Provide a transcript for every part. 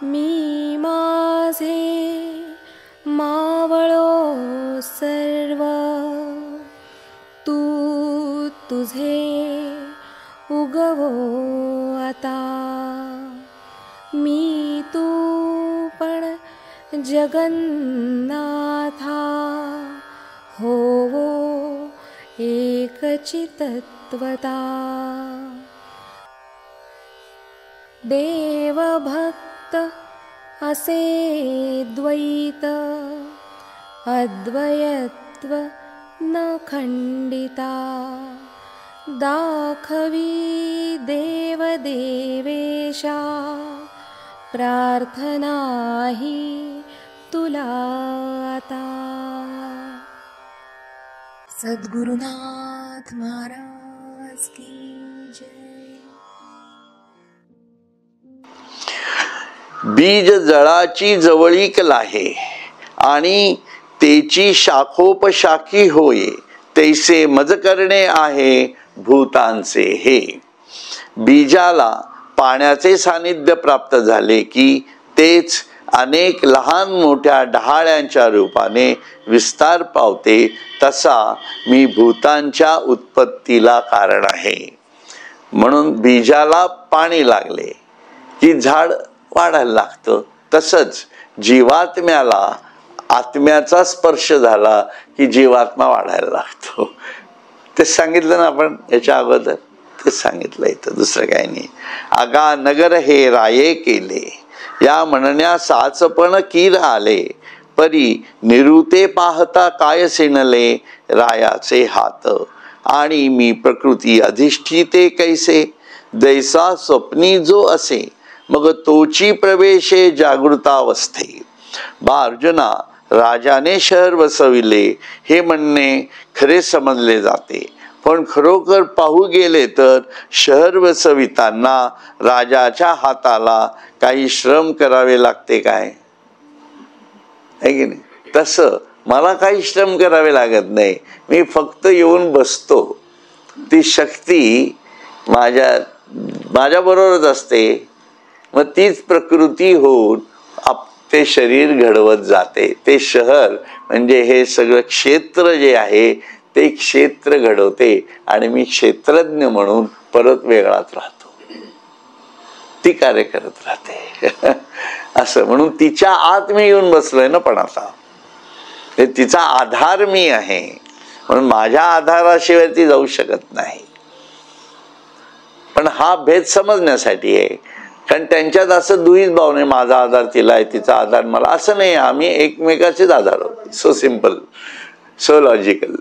मी माझे मावळो सर्व, तू तुझे उगवो आता. मी तू पण जगन्नाथा, होवो एकचितत्वता. देवभक्त असे द्वैत, अद्वयत्व न खंडिता. दाखवी देवदेवेशा, प्रार्थना ही तुला आता. सद्गुरुनाथ महाराज की जय. बीज जळाची जवळीक लाहे, आणि तेची शाखोपशाखी होय. तैसे मज करणे आहे भूतांचे हे. बीजाला पाण्याचे सानिध्य प्राप्त झाले की तेच अनेक लहान मोठ्या डहाळ्यांच्या रूपाने विस्तार पावते. तसा मी भूतांच्या उत्पत्तीला कारण आहे. म्हणून बीजाला पाणी लागले की झाड वाढायला लागतं. तसंच जीवात्म्याला आत्म्याचा स्पर्श झाला की जीवात्मा वाढायला लागतो. ते सांगितलं ना आपण याच्या अगोदर, ते सांगितलं इथं, दुसरं काही नाही. आगा नगर हे राये केले, या म्हणण्या साचपण कीर आले. परी निरुते पाहता काय सिणले रायाचे हात. आणि मी प्रकृती अधिष्ठिते कैसे, दैसा स्वप्नी जो असे. मग तोची प्रवेशे जागृतावस्थे. बा अर्जुना, राजाने शहर वसविले हे म्हणणे खरे समजले जाते. पण खरोखर पाहू गेले तर शहर वसविताना राजाच्या हाताला काही श्रम करावे लागते काय, है की नाही? तसं मला काही श्रम करावे लागत नाही. मी फक्त येऊन बसतो. ती शक्ती माझ्या बरोबरच असते. मग तीच प्रकृती होऊन ते शरीर घडवत जाते. ते शहर म्हणजे हे सगळं क्षेत्र जे आहे ते क्षेत्र घडवते. आणि मी क्षेत्रज्ञ म्हणून परत वेगळाच राहतो. ती कार्य करत राहते. असं म्हणून तिच्या आत मी येऊन बसलोय ना. पण आता तिचा आधार मी आहे, म्हणून माझ्या आधाराशिवाय ती जाऊ शकत नाही. पण हा भेद समजण्यासाठी आहे. कारण त्यांच्यात असं दुहीच भाव नाही, माझा आधार तिला आहे, तिचा आधार मला, असं नाही. आम्ही एकमेकाचेच आधार आहोत. So simple, so logical.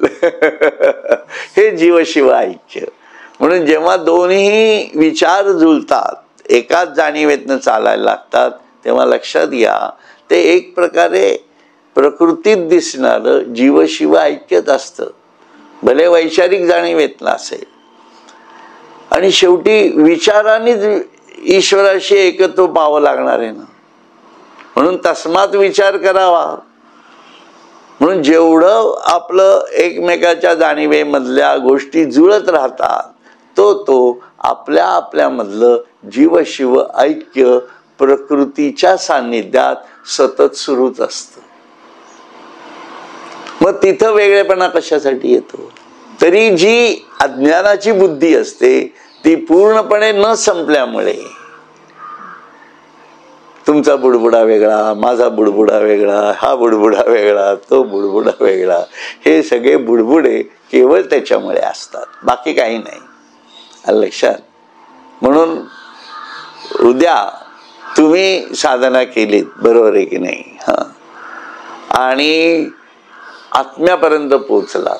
हे जीवशिव ऐक्य. म्हणून जेव्हा दोन्ही विचार जुळतात, एकाच जाणीवेतनं चालायला लागतात, तेव्हा लक्षात घ्या ते एक प्रकारे प्रकृतीत दिसणारं जीवशिव ऐक्यच असतं. भले वैचारिक जाणीवेतनं असेल. आणि शेवटी विचारानेच ईश्वराशी एकत्व पाहावं लागणार आहे ना. म्हणून तस्मात विचार करावा. म्हणून जेवढं आपलं एकमेकाच्या जाणीवेमधल्या गोष्टी जुळत राहतात तो आपल्या आपल्यामधलं जीवशिव ऐक्य प्रकृतीच्या सान्निध्यात सतत सुरूच असतं. मग तिथं वेगळेपणा कशासाठी येतो? तरी जी अज्ञानाची बुद्धी असते ती पूर्णपणे न संपल्यामुळे, तुमचा बुडबुडा वेगळा, माझा बुडबुडा वेगळा, हा बुडबुडा वेगळा, तो बुडबुडा वेगळा, हे सगळे बुडबुडे केवळ त्याच्यामुळे असतात, बाकी काही नाही. लक्षात. म्हणून उद्या तुम्ही साधना केलीत, बरोबर आहे की नाही, हा, आणि आत्म्यापर्यंत पोचलात,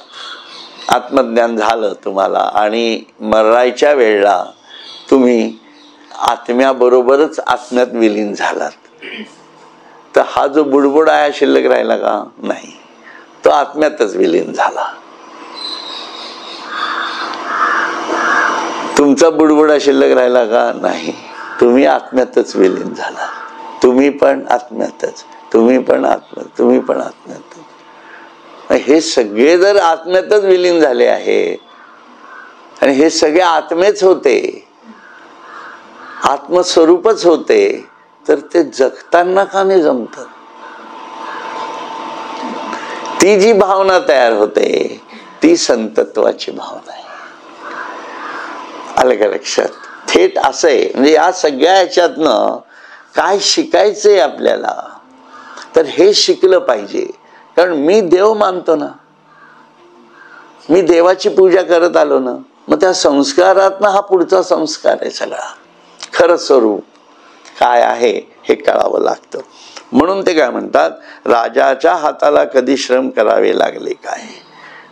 आत्मज्ञान झालं तुम्हाला, आणि मरायच्या वेळेला तुम्ही आत्म्याबरोबरच आत्म्यात विलीन झालात, तर हा जो बुडबुड आहे शिल्लक राहिला का? नाही, तो आत्म्यातच विलीन झाला. तुमचा बुडबुडा शिल्लक राहिला का? नाही, तुम्ही आत्म्यातच विलीन झाला. तुम्ही पण आत्म्यातच, तुम्ही पण आत्म्यात, तुम्ही पण आत्म्यातच. हे सगळे जर आत्म्यातच विलीन झाले आहे आणि हे सगळे आत्मेच होते, आत्मस्वरूपच होते, तर ते जगताना का नाही जमत? ती जी भावना तयार होते ती संतत्वाची भावना आहे. आलं का लक्षात? थेट असं आहे. म्हणजे या सगळ्या ह्याच्यातनं काय शिकायचंय आपल्याला, तर हे शिकलं पाहिजे. कारण मी देव मानतो ना, मी देवाची पूजा करत आलो ना, मग त्या संस्कारातनं हा पुढचा संस्कार आहे सगळा. खरं स्वरूप काय आहे हे कळावं लागतं. म्हणून ते काय म्हणतात, राजाच्या हाताला कधी श्रम करावे लागले काय,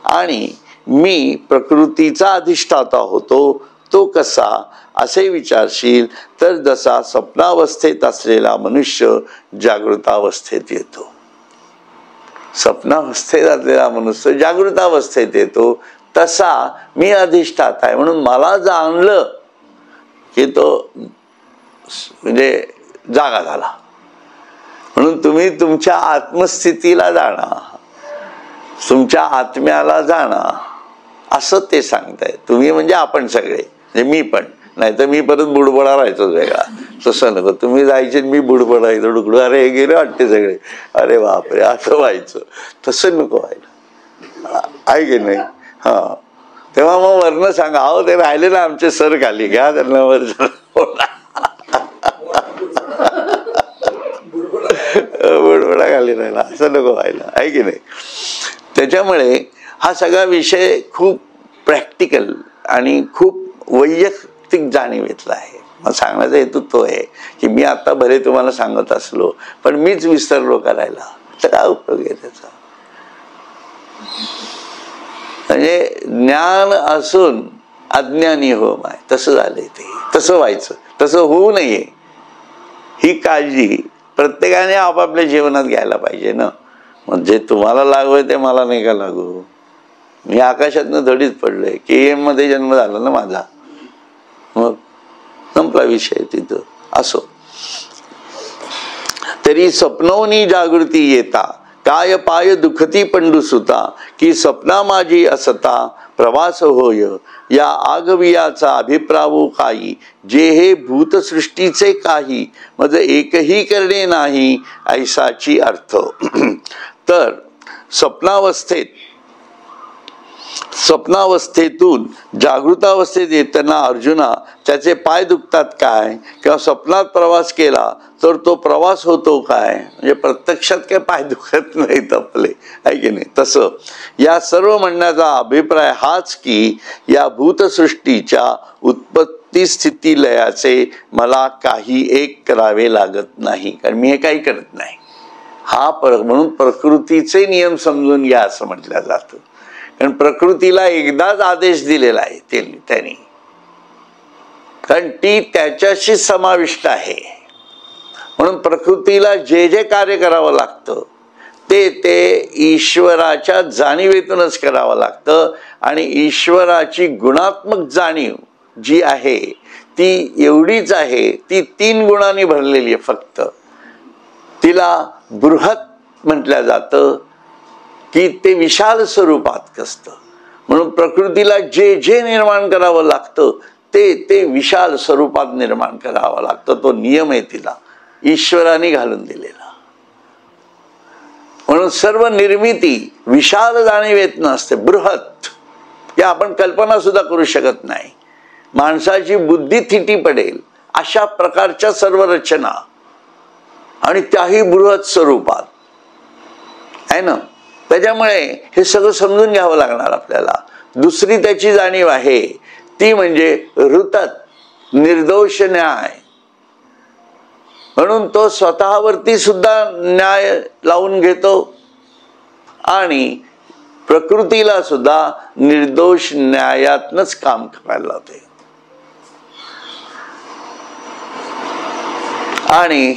आणि मी प्रकृतीचा अधिष्ठाता होतो तो कसा असे विचारशील तर जसा स्वप्नावस्थेत असलेला मनुष्य जागृतावस्थेत येतो. स्वप्नावस्थेत असलेला मनुष्य जागृतावस्थेत येतो तसा मी अधिष्ठाता आहे. म्हणून मला जाणलं की तो म्हणजे जागा झाला. म्हणून तुम्ही तुमच्या आत्मस्थितीला जाणा, तुमच्या आत्म्याला जाणा असं ते सांगताय. तुम्ही म्हणजे आपण सगळे, म्हणजे मी पण नाही तर मी परत बुडबुडा राहायचो वेगळा. तसं नको, तुम्ही जायचे मी बुडबुडायचो डुकडू, अरे हे गेले वाटते सगळे, अरे बापरे असं व्हायचं. तसं नको व्हायला, आहे की नाही? हा, तेव्हा मग वर्ण सांगा, अहो ते राहिले ना आमचे सर खाली, घ्या त्यांना वर बुडबुडा खाली राहिला, असं नको व्हायला, आहे की नाही? त्याच्यामुळे हा सगळा विषय खूप प्रॅक्टिकल आणि खूप वैयक्तिक जाणीवेतला आहे. मग सांगण्याचा हेतू तो आहे की मी आता भले तुम्हाला सांगत असलो पण मीच विसरलो करायला, तर काय उपयोग आहे त्याचा? म्हणजे ज्ञान असून अज्ञानी हो माय, तसं झालंय ते. तसं व्हायचं, तसं होऊ नये ही काळजी प्रत्येकाने आपापल्या जीवनात घ्यायला पाहिजे ना. म्हणजे तुम्हाला लागू ते मला नाही का लागू. मी आकाशातनं धडीच पडलोय, KM मध्ये जन्म झाला ना माझा, मग संपला विषय तिथं. असो तरी स्वप्नोनी जागृती येता काय पाय दुखती पंडू सुता, की स्वप्ना माझी असता प्रवास होय या आगवियाचा अभिप्रावो काही, जे हे भूतसृष्टीचे काही मज एकही करणे नाही ऐसाची अर्थ. तर स्वप्नावस्थेतून जागृतावस्थेत येताना अर्जुना त्याचे पाय दुखतात काय, किंवा स्वप्नात प्रवास केला तर तो प्रवास होतो काय, म्हणजे प्रत्यक्षात काय पाय दुखत नाहीत आपले, आहे की नाही? तसं या सर्व म्हणण्याचा अभिप्राय हाच की या भूतसृष्टीच्या उत्पत्ती स्थिती लयाचे मला काही एक करावे लागत नाही, कारण मी हे काही करत नाही. हा म्हणून प्रकृतीचे नियम समजून घ्या असं म्हटलं जातं. कारण प्रकृतीला एकदाच आदेश दिलेला आहे त्यांनी, कारण ती त्याच्याशी समाविष्ट आहे. म्हणून प्रकृतीला जे जे कार्य करावं लागतं ते ईश्वराच्या जाणीवेतूनच करावं लागतं. आणि ईश्वराची गुणात्मक जाणीव जी आहे ती एवढीच आहे, ती 3 गुणांनी भरलेली आहे फक्त. तिला बृहत म्हटलं जातं की ते विशाल स्वरूपात असतं. म्हणून प्रकृतीला जे जे निर्माण करावं लागतं ते विशाल स्वरूपात निर्माण करावं लागतं. तो नियम आहे तिला ईश्वराने घालून दिलेला. म्हणून सर्व निर्मिती विशाल जाणीवेतनं असते, बृहत. या आपण कल्पना सुद्धा करू शकत नाही. माणसाची बुद्धी थिटी पडेल अशा प्रकारच्या सर्व रचना, आणि त्याही बृहत स्वरूपात आहे ना. त्याच्यामुळे हे सगळं समजून घ्यावं लागणार आपल्याला. दुसरी त्याची जाणीव आहे ती म्हणजे ऋतत निर्दोष न्याय. म्हणून तो स्वतःवरती सुद्धा न्याय लावून घेतो आणि प्रकृतीला सुद्धा निर्दोष न्यायातनच काम करायला लावते. आणि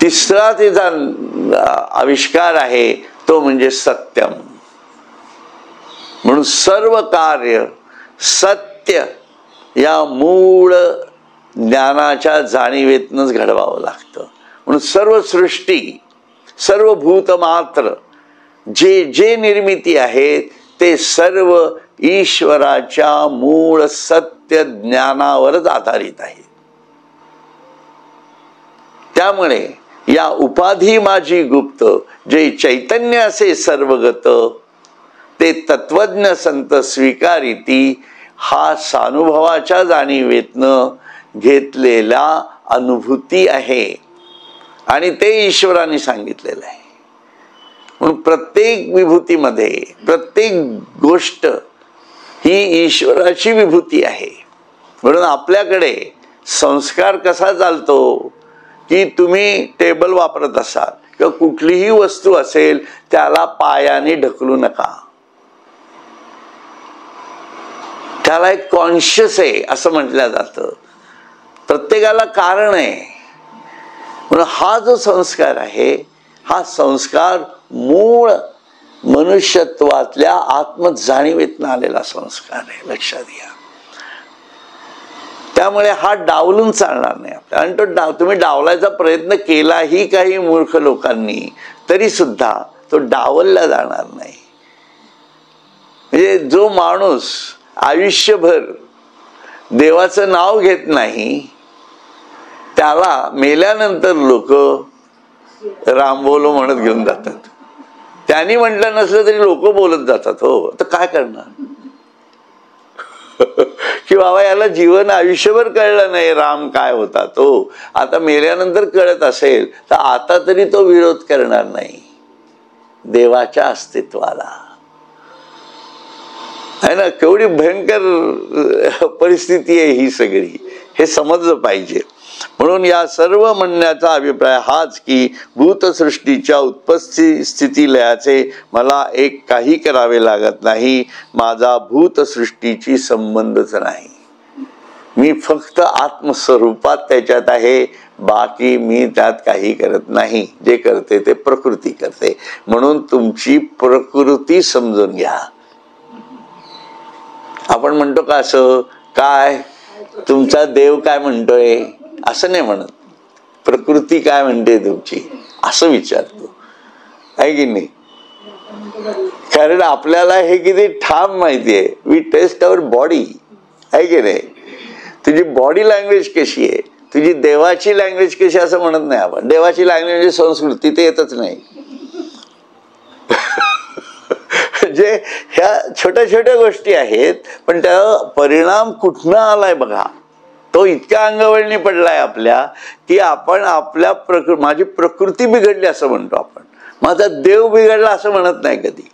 तिसरा तिचा आविष्कार आहे तो म्हणजे सत्यम. म्हणून सर्व कार्य सत्य या मूळ ज्ञानाच्या जाणीवेतनच घडवावं लागतं. म्हणून सर्व सृष्टी, सर्व भूतमात्र, जे जे निर्मिती आहे ते सर्व ईश्वराच्या मूळ सत्य ज्ञानावरच आधारित आहे. त्यामुळे या उपाधी माझी गुप्त, जे चैतन्य असे सर्वगत, ते तत्वज्ञ संत स्वीकारिती, हा सानुभवाच्या जाणीवेतनं घेतलेला अनुभूती आहे आणि ते ईश्वराने सांगितलेलं आहे. म्हणून प्रत्येक विभूतीमध्ये प्रत्येक गोष्ट ही ईश्वराची विभूती आहे. म्हणून आपल्याकडे संस्कार कसा चालतो की तुम्ही टेबल वापरत असाल किंवा कुठलीही वस्तू असेल त्याला पायाने ढकलू नका, त्याला एक कॉन्शियस आहे असं म्हटलं जातं. प्रत्येकाला कारण आहे. म्हणून हा जो संस्कार आहे हा संस्कार मूळ मनुष्यत्वातल्या आत्मजाणीवेतनं आलेला संस्कार आहे, लक्षात घ्या. त्यामुळे हा डावलून चालणार नाही आपल्याला. आणि तो तुम्ही डावलायचा प्रयत्न केलाही काही मूर्ख लोकांनी तरी सुद्धा तो डावलला जाणार नाही. म्हणजे जो माणूस आयुष्यभर देवाचं नाव घेत नाही त्याला मेल्यानंतर लोक राम बोलो म्हणत घेऊन जातात. त्यांनी म्हटलं नसलं तरी लोक बोलत जातात. हो, तर काय करणार की बाबा याला जीवन आयुष्यभर कळलं नाही राम काय होता तो, आता मेल्यानंतर कळत असेल तर आता तरी तो विरोध करणार नाही देवाच्या अस्तित्वाला. आहे ना, केवढी भयंकर परिस्थिती आहे ही सगळी, हे समजलं पाहिजे. म्हणून या सर्व म्हणण्याचा अभिप्राय हाच की भूतसृष्टीच्या उत्पत्ती स्थिती लयाचे मला एक काही करावे लागत नाही. माझा भूतसृष्टीची संबंधच नाही. मी फक्त आत्मस्वरूपात त्याच्यात आहे, बाकी मी त्यात काही करत नाही. जे करते ते प्रकृती करते. म्हणून तुमची प्रकृती समजून घ्या. आपण म्हणतो का असं, काय तुमचा देव काय म्हणतोय असं नाही म्हणत, प्रकृती काय म्हणते तुमची असं विचारतो, आहे की नाही. कारण आपल्याला हे किती ठाम माहिती आहे. वी टेस्ट अवर बॉडी, आहे की नाही. तुझी बॉडी लँग्वेज कशी आहे, तुझी देवाची लँग्वेज कशी असं म्हणत नाही आपण. देवाची लँग्वेज म्हणजे संस्कृती, ते येतच नाही. म्हणजे ह्या छोट्या छोट्या गोष्टी आहेत पण त्या परिणाम कुठनं आलाय बघा. तो इतक्या अंगवळणी पडलाय आपल्या की आपण आपल्या माझी प्रकृती बिघडली असं म्हणतो आपण. माझा देव बिघडला असं म्हणत नाही कधी.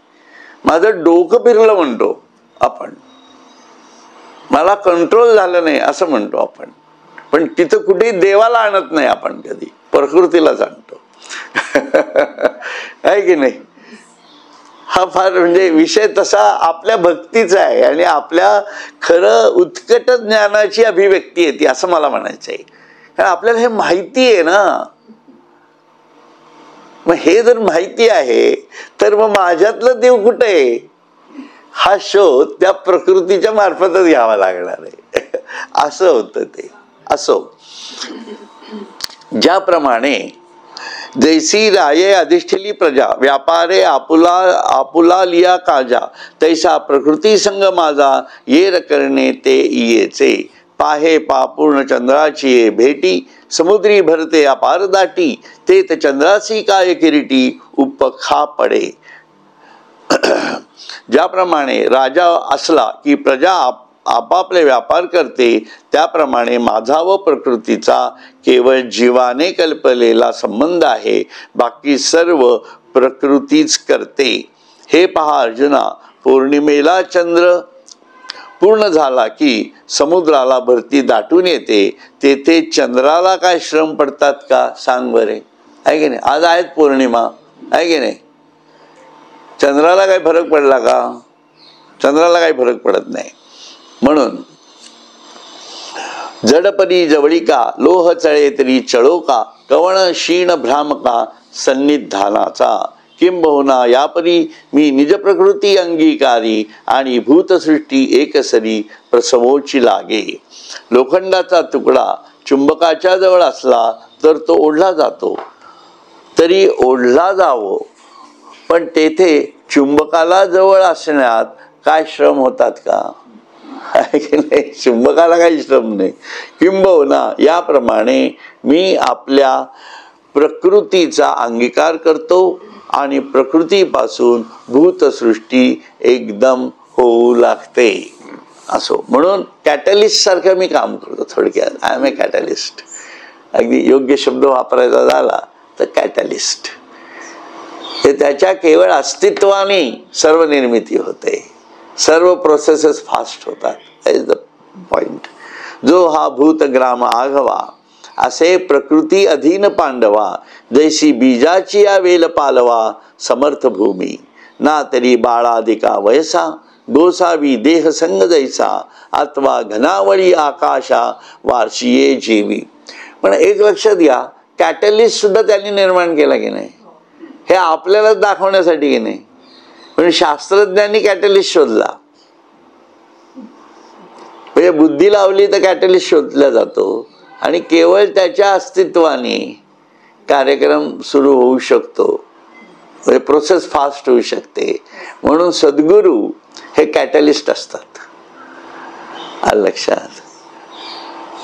माझं डोकं फिरलं म्हणतो आपण. मला कंट्रोल झालं नाही असं म्हणतो आपण. पण तिथं कुठेही देवाला आणत नाही आपण कधी, प्रकृतीलाच आणतो. आहे की नाही. हा फार म्हणजे विषय तसा आपल्या भक्तीचा आहे आणि आपल्या खरं उत्कट ज्ञानाची अभिव्यक्ती आहे ती, असं मला म्हणायचं आहे. कारण आपल्याला हे माहिती आहे ना. मग हे जर माहिती आहे तर मग माझ्यातलं देव कुठे आहे हा शोध त्या प्रकृतीच्या मार्फतच घ्यावा लागणार आहे. असं होतं ते. असो, ज्याप्रमाणे जैसी राये अधिष्ठिली प्रजा व्यापारे आपुला लिया काजा, तैसा प्रकृती संग माझा येर करणे ते येचे. पाहे पापूर्ण चंद्राची भेटी, समुद्री भरते अपार दाटी, ते चंद्राची काय किरीटी उपखा पडे. ज्याप्रमाणे राजा असला की प्रजा आपापले व्यापार करते, त्याप्रमाणे माझा व प्रकृतीचा केवळ जीवाने कल्पलेला संबंध आहे. बाकी सर्व प्रकृतीच करते. हे पहा अर्जुना, पौर्णिमेला चंद्र पूर्ण झाला की समुद्राला भरती दाटून येते. तेथे चंद्राला काय श्रम पडतात का सांग बरे, आहे की नाही. आज आहेत पौर्णिमा, आहे की नाही. चंद्राला काही फरक पडला का? चंद्राला काही फरक पडत नाही. म्हणून जडपरी जवळिका, लोह चळे तरी चळो का, कवण क्षीण भ्रामका सन्निधानाचा. किंबहुना यापरी मी निज प्रकृती अंगीकारी, आणि भूतसृष्टी एकसरी प्रसवोची लागे. लोखंडाचा तुकडा चुंबकाच्या जवळ असला तर तो ओढला जातो. तरी ओढला जावो, पण तेथे चुंबकाला जवळ असण्यात काय श्रम होतात का? चुंबकाला काही श्रम नाही. किंबहुना याप्रमाणे मी आपल्या प्रकृतीचा अंगीकार करतो आणि प्रकृतीपासून भूतसृष्टी एकदम होऊ लागते. असो म्हणून कॅटलिस्ट सारखं मी काम करतो. थोडक्यात आय एम ए कॅटलिस्ट. अगदी योग्य शब्द वापरायचा झाला तर कॅटलिस्ट. हे त्याच्या केवळ अस्तित्वाने सर्व निर्मिती होते, सर्व प्रोसेसेस फास्ट होतात. That is the point. जो हा भूतग्राम आघवा असे प्रकृती अधीन पांडवा, जैसी बीजाची या वेल पालवा समर्थ भूमी, ना तरी बाळादिका वयसा गोसावी देह संग जैसा, अथवा घनावळी आकाशा वार्षिये जीवी. पण एक लक्षात घ्या, कॅटलिस्ट सुद्धा त्यांनी निर्माण केला की नाही, हे आपल्यालाच दाखवण्यासाठी की नाही. पण शास्त्रज्ञांनी कॅटलिस्ट शोधला, म्हणजे बुद्धी लावली तर कॅटलिस्ट शोधला जातो आणि केवळ त्याच्या अस्तित्वाने कार्यक्रम सुरू होऊ शकतो, म्हणजे प्रोसेस फास्ट होऊ शकते. म्हणून सद्गुरू हे कॅटलिस्ट असतात. लक्षात.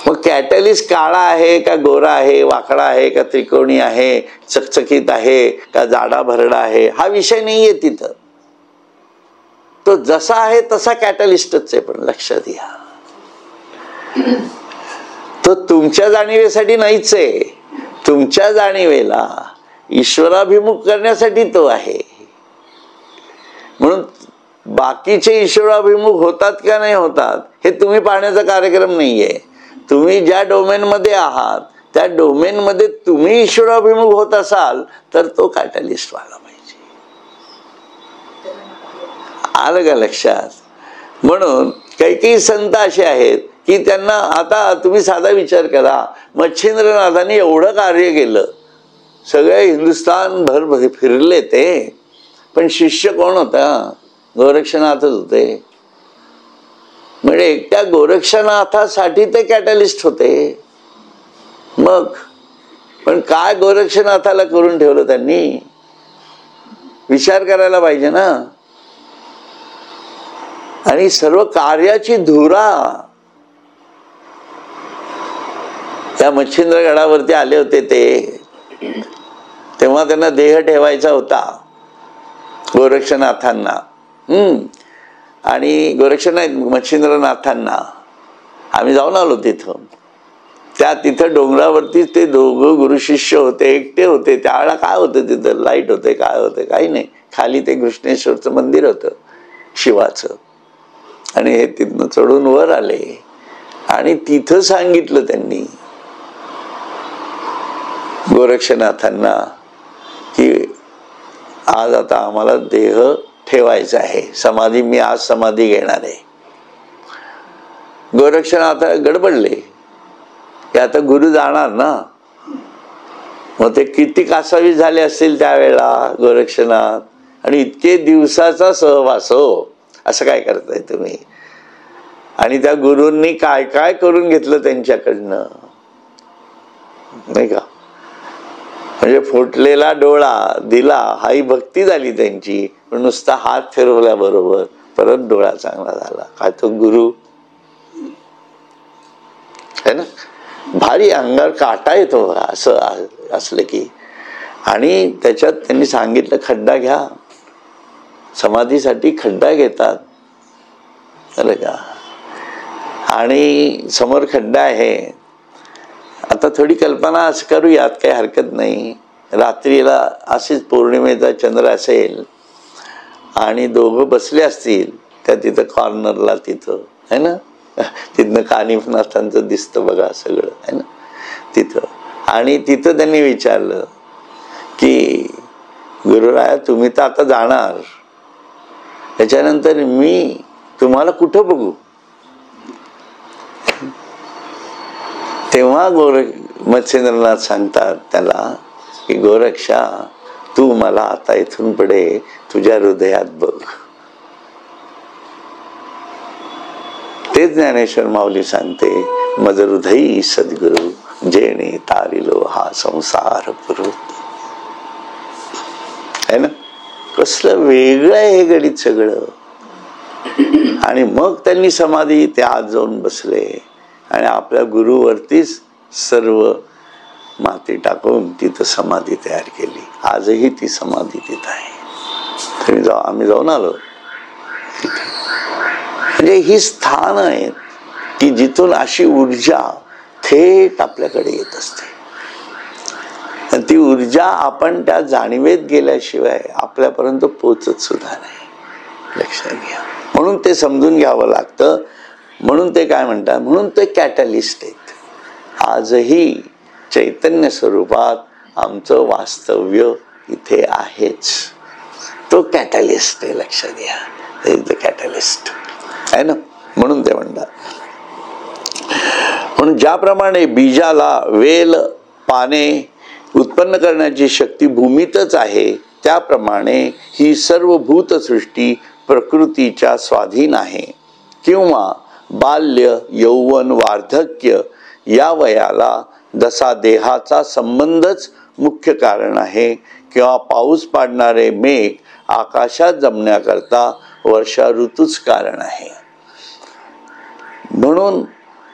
मग कॅटलिस्ट काळा आहे का गोरा आहे, वाकडा आहे का त्रिकोणी आहे, चकचकीत आहे का जाडा भरडा आहे, हा विषय नाहीये तिथं. तो जसा आहे तसा कॅटलिस्टच आहे. पण लक्षात घ्या, तो तुमच्या जाणीवेसाठी नाहीच आहे. तुमच्या जाणीवेला ईश्वराभिमुख करण्यासाठी तो आहे. म्हणून बाकीचे ईश्वराभिमुख होतात का नाही होतात हे तुम्ही पाहण्याचा कार्यक्रम नाहीये. तुम्ही ज्या डोमेन मध्ये आहात त्या डोमेन मध्ये तुम्ही ईश्वराभिमुख होत असाल तर तो कॅटलिस्ट व्हायला पाहिजे. आलं का लक्षात. म्हणून काही काही संत असे आहेत की त्यांना, आता तुम्ही साधा विचार करा, मच्छिंद्रनाथांनी एवढं कार्य केलं, सगळे हिंदुस्थान भर फिरले ते, पण शिष्य कोण होता? गोरक्षनाथच होते. म्हणजे एकट्या गोरक्षनाथासाठी ते कॅटलिस्ट होते. मग पण काय गोरक्षनाथाला करून ठेवलं त्यांनी, विचार करायला पाहिजे ना. आणि सर्व कार्याची धुरा त्या मच्छिंद्रगडावरती आले होते ते, तेव्हा त्यांना देह ठेवायचा होता गोरक्षनाथांना. आणि गोरक्षनाथ मच्छिंद्रनाथांना आम्ही जाऊन आलो तिथं. तिथं डोंगरावरती ते दोघं गुरु शिष्य होते, एकटे होते. त्यावेळेला काय होतं तिथं, लाईट होते, काय होते, काही नाही. खाली ते कृष्णेश्वरचं मंदिर होतं शिवाचं. आणि हे तिथनं चढून वर आले आणि तिथं सांगितलं त्यांनी गोरक्षनाथांना की आज आता आम्हाला देह ठेवायचा आहे, समाधी, मी आज समाधी घेणार आहे. गोरक्षनाथ गडबडले की आता गुरु जाणार ना. मग ते किती कासावी झाले असतील त्यावेळेला गोरक्षनाथ. आणि इतके दिवसाचा सहवास हो, असं काय करताय तुम्ही. आणि त्या गुरूंनी काय काय करून घेतलं त्यांच्याकडनं, नाही का. म्हणजे फुटलेला डोळा दिला, हाही भक्ती झाली त्यांची. पण नुसता हात फिरवल्याबरोबर परत डोळा चांगला झाला. काय तो गुरु है ना. भारी अंगावर काटा येतो असं असलं की. आणि त्याच्यात त्यांनी सांगितलं खड्डा घ्या, समाधीसाठी खड्डा घेतात, अरे का. आणि समोर खड्डा आहे. आता थोडी कल्पना असं करू, यात काही हरकत नाही. रात्रीला अशीच पौर्णिमेचा चंद्र असेल आणि दोघं बसले असतील त्या तिथं कॉर्नरला, तिथं है ना. तिथनं कानिफनाथांचं दिसतं बघा सगळं, है ना तिथं. आणि तिथं त्यांनी विचारलं की गुरुराया तुम्ही तर आता जाणार, त्याच्यानंतर मी तुम्हाला कुठं बघू. तेव्हा मच्छिंद्रनाथ सांगतात त्याला की गोरक्षा तू मला आता इथून पुढे तुझ्या हृदयात बघ. तेच ज्ञानेश्वर माऊली सांगते, मज हृदयी सद्गुरु जेणे तारिलो हा संसार पुरु. है ना. कसलं वेगळं आहे हे गणित सगळं. आणि मग त्यांनी समाधी ते आत जाऊन बसले आणि आपल्या गुरुवरतीच सर्व माती टाकून तिथं समाधी तयार केली. आजही ती समाधी तिथं आहे. आम्ही जाऊन आलो. म्हणजे ही स्थान आहेत की जिथून अशी ऊर्जा थेट आपल्याकडे येत असते. आणि ती ऊर्जा आपण त्या जाणीवेत गेल्याशिवाय आपल्यापर्यंत पोचत सुद्धा नाही. लक्षात घ्या. म्हणून ते समजून घ्यावं लागतं. म्हणून ते काय म्हणतात, म्हणून ते कॅटलिस्ट आहेत. आजही चैतन्य स्वरूपात आमचं वास्तव्य इथे आहेच. तो कॅटलिस्ट आहे. लक्षात घ्या. इज द कॅटलिस्ट आहे ना. म्हणून ते म्हणतात. म्हणून ज्याप्रमाणे बीजाला वेल पाने उत्पन्न करण्याची शक्ती भूमीतच आहे, त्याप्रमाणे ही सर्व भूतसृष्टी प्रकृतीच्या स्वाधीन आहे. किंवा बाल्य, यौवन, वार्धक्य या वयाला जसा देहाचा संबंधच मुख्य कारण आहे, किंवा पाऊस पाडणारे मेघ आकाशात जमण्याकरता वर्षा ऋतूच कारण आहे. म्हणून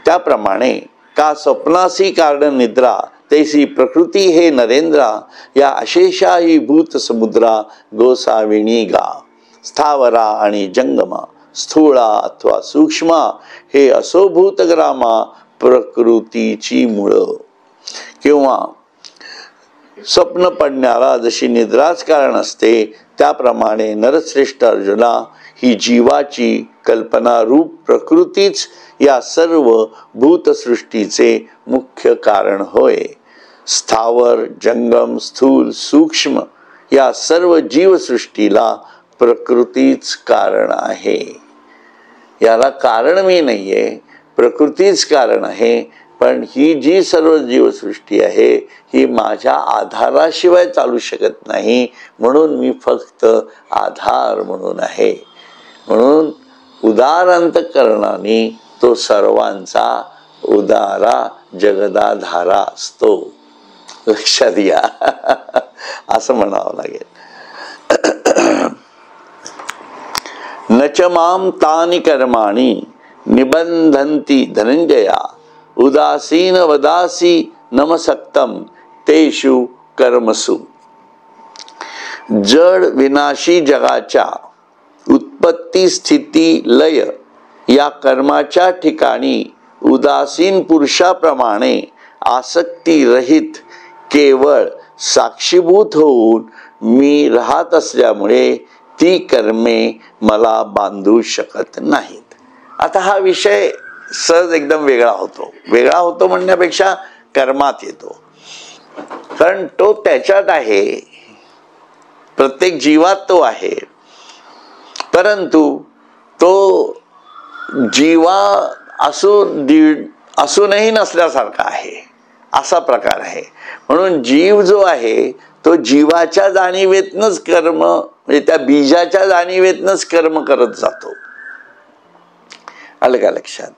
त्याप्रमाणे का स्वप्नासी कारण निद्रा तैसी प्रकृती हे नरेंद्रा, या अशेषाही भूत समुद्रा गोसाविणी गा. स्थावरा आणि जंगमा, स्थूळा अथवा सूक्ष्मा, हे असो भूतग्रामा प्रकृतीची मूळ. किंवा स्वप्न पडण्याला जशी निद्राच कारण असते, त्याप्रमाणे नरश्रेष्ठ अर्जुना, ही जीवाची कल्पना रूप प्रकृतीच या सर्व भूतसृष्टीचे मुख्य कारण होय. स्थावर, जंगम, स्थूल, सूक्ष्म या सर्व जीवसृष्टीला प्रकृतीच कारण आहे. याला कारण मी नाहीये, प्रकृतीच कारण आहे. पण ही जी सर्व जीवसृष्टी आहे ही माझ्या आधाराशिवाय चालू शकत नाही. म्हणून मी फक्त आधार म्हणून आहे. म्हणून उदार अंतःकरणाने तो सर्वांचा उदारा जगदाधारा असतो. लक्षात घ्या. असं म्हणावं लागेल. नच माम तानि कर्माणि निबंधन्ति धनंजया, उदासीन वदासी नमसक्तम तेषु कर्मसु. जड विनाशी जगाच्या उत्पत्ती स्थिती लय या कर्माच्या ठिकाणी उदासीन पुरुषाप्रमाणे आसक्ती रहित केवळ साक्षीभूत होऊन मी राहत असल्यामुळे ती कर्मे मला बांधू शकत नाहीत. आता हा विषय सहज एकदम वेगळा होतो. वेगळा होतो म्हणण्यापेक्षा कर्मात येतो. कारण तो त्याच्यात आहे, प्रत्येक जीवात तो आहे. परंतु तो जीवा असूनही नसल्यासारखा आहे, असा प्रकार आहे. म्हणून जीव जो आहे तो जीवाच्या जाणीवेतनच कर्म, म्हणजे त्या बीजाच्या जाणीवेतनच कर्म करत जातो. आलं का लक्षात.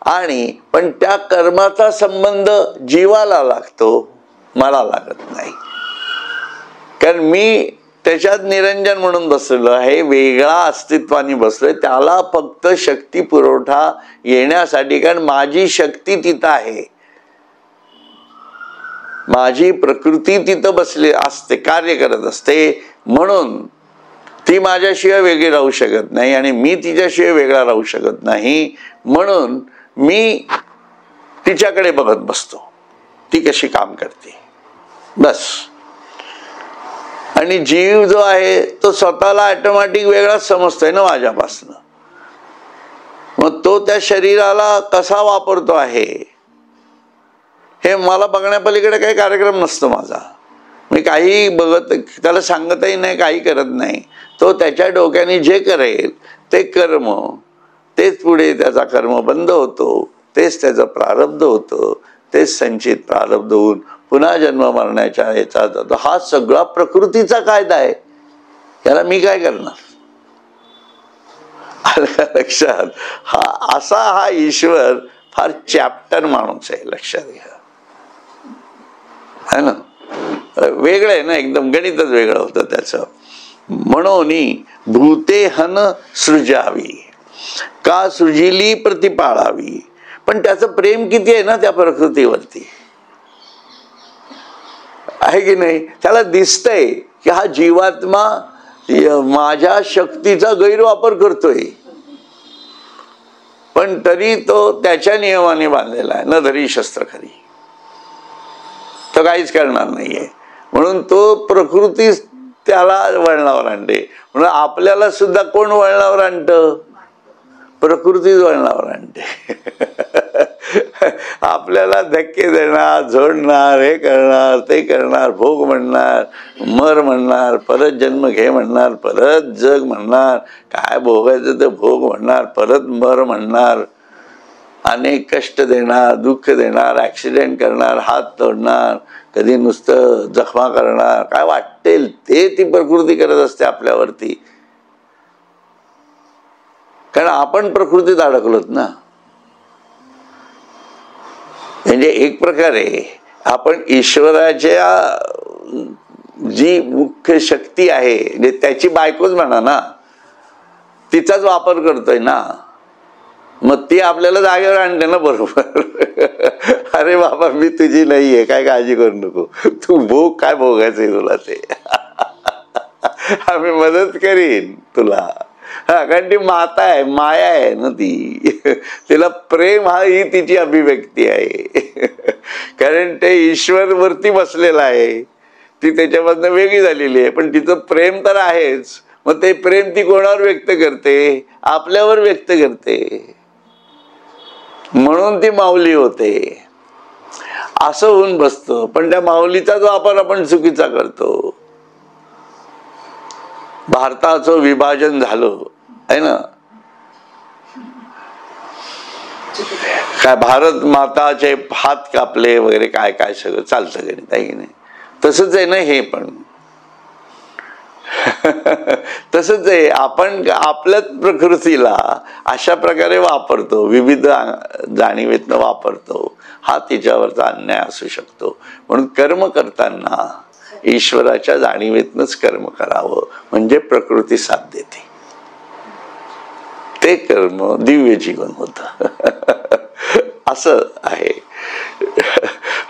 आणि पण त्या कर्माचा संबंध जीवाला लागतो, मला लागत नाही. कारण मी त्याच्यात निरंजन म्हणून बसलेलो आहे, वेगळा अस्तित्वाने बसलोय. त्याला फक्त शक्ती पुरवठा येण्यासाठी, कारण माझी शक्ती तिथं आहे, माझी प्रकृती तिथं बसली असते, कार्य करत असते. म्हणून ती माझ्याशिवाय वेगळी राहू शकत नाही आणि मी तिच्याशिवाय वेगळा राहू शकत नाही. म्हणून मी तिच्याकडे बघत बसतो, ती कशी काम करते बस. आणि जीव जो आहे तो स्वतःला ऑटोमॅटिक वेगळाच समजतोय ना माझ्यापासनं. मग तो त्या शरीराला कसा वापरतो आहे हे मला बघण्यापलीकडे काही कार्यक्रम नसतो माझा. मी काही बघत, त्याला सांगतही नाही, काही करत नाही. तो त्याच्या डोक्याने जे करेल ते कर्म, तेच पुढे त्याचा कर्म बंद होतो, तेच त्याचं प्रारब्ध होतं, तेच संचित प्रारब्ध होऊन पुन्हा जन्म मरण्याच्या याचा जातो. हा सगळा प्रकृतीचा कायदा आहे, याला मी काय करणार. लक्षात. हा ईश्वर फार चॅप्टर माणूस आहे, लक्षात घ्या. है ना. वेगळं आहे ना, एकदम गणितच वेगळं होतं त्याचं. म्हणून भूते हन सृजावी, का सृजिली प्रतिपाळावी. पण त्याचं प्रेम किती आहे ना त्या प्रकृतीवरती, आहे की नाही. त्याला दिसतंय की हा जीवात्मा माझ्या शक्तीचा गैरवापर करतोय, पण तरी तो त्याच्या नियमाने बांधलेला आहे. न धरी शस्त्र खरी, तो काहीच करणार नाहीये. म्हणून तो प्रकृती त्याला वळणावर आणते. म्हणून आपल्याला सुद्धा कोण वळणावर आणतं? प्रकृतीच वळणावर आणते. आपल्याला धक्के देणार, झोडणार, हे करणार, ते करणार, भोग म्हणणार, मर म्हणणार, परत जन्म घे म्हणणार, परत जग म्हणणार, काय भोगायचं ते भोग म्हणणार, परत मर म्हणणार, अनेक कष्ट देणार, दुःख देणार, ऍक्सिडेंट करणार, हात तोडणार, कधी नुसतं जखमा करणार, काय वाटेल ते ती प्रकृती करत असते आपल्यावरती. कारण आपण प्रकृतीत अडकलोत ना. म्हणजे एक प्रकारे आपण ईश्वराच्या जी मुख्य शक्ती आहे, म्हणजे त्याची बायकोच म्हणा ना, तिचाच वापर करतोय ना. मग ती आपल्याला जागेवर आणते ना बरोबर. अरे बाबा मी तुझी नाहीये, काय काळजी करू नको, तू भोग काय भोगायचंय तुला ते. आम्ही मदत करीन तुला. हा, कारण ती माता आहे, माया आहे ना ती. तिला प्रेम हा ही तिची अभिव्यक्ती आहे. कारण ते ईश्वर वरती बसलेला आहे, ती त्याच्यामधनं वेगळी झालेली आहे, पण तिचं प्रेम तर आहेच. मग ते प्रेम ती कोणावर व्यक्त करते? आपल्यावर व्यक्त करते. म्हणून ती माऊली होते. असं होऊन बसतं. पण त्या माऊलीचा जो आपण चुकीचा करतो. भारताचं विभाजन झालं आहे ना, काय भारत माताचे हात कापले वगैरे, काय काय सगळं चालतं गणित आहे की नाही. तसंच आहे ना हे पण. तसंच आहे, आपण आपल्याच प्रकृतीला अशा प्रकारे वापरतो, विविध जाणीवेतनं वापरतो. हा तिच्यावरचा अन्याय असू शकतो. म्हणून कर्म करताना ईश्वराच्या जाणीवेतनंच कर्म करावं, म्हणजे प्रकृती साथ देते. ते कर्म दिव्य जीवन होतं. असं आहे.